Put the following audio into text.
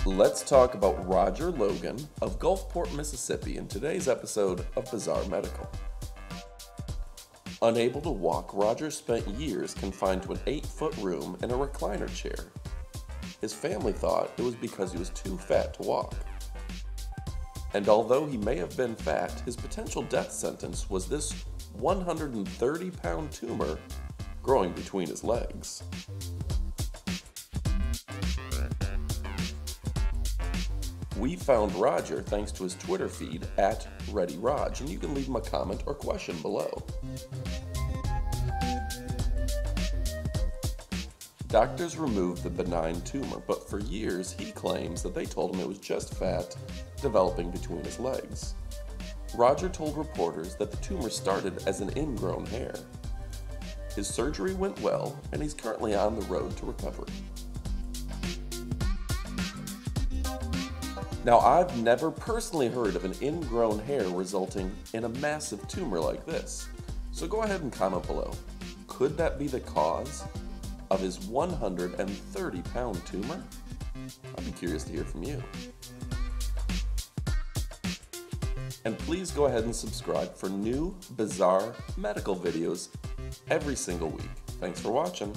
Let's talk about Roger Logan of Gulfport, Mississippi in today's episode of Bizarre Medical. Unable to walk, Roger spent years confined to an 8-foot room in a recliner chair. His family thought it was because he was too fat to walk. And although he may have been fat, his potential death sentence was this 130-pound tumor growing between his legs. We found Roger thanks to his Twitter feed @ReadyRaj, and you can leave him a comment or question below. Doctors removed the benign tumor, but for years he claims that they told him it was just fat developing between his legs. Roger told reporters that the tumor started as an ingrown hair. His surgery went well, and he's currently on the road to recovery. Now, I've never personally heard of an ingrown hair resulting in a massive tumor like this, so go ahead and comment below. Could that be the cause of his 130-pound tumor? I'd be curious to hear from you. And please go ahead and subscribe for new, bizarre medical videos every single week. Thanks for watching.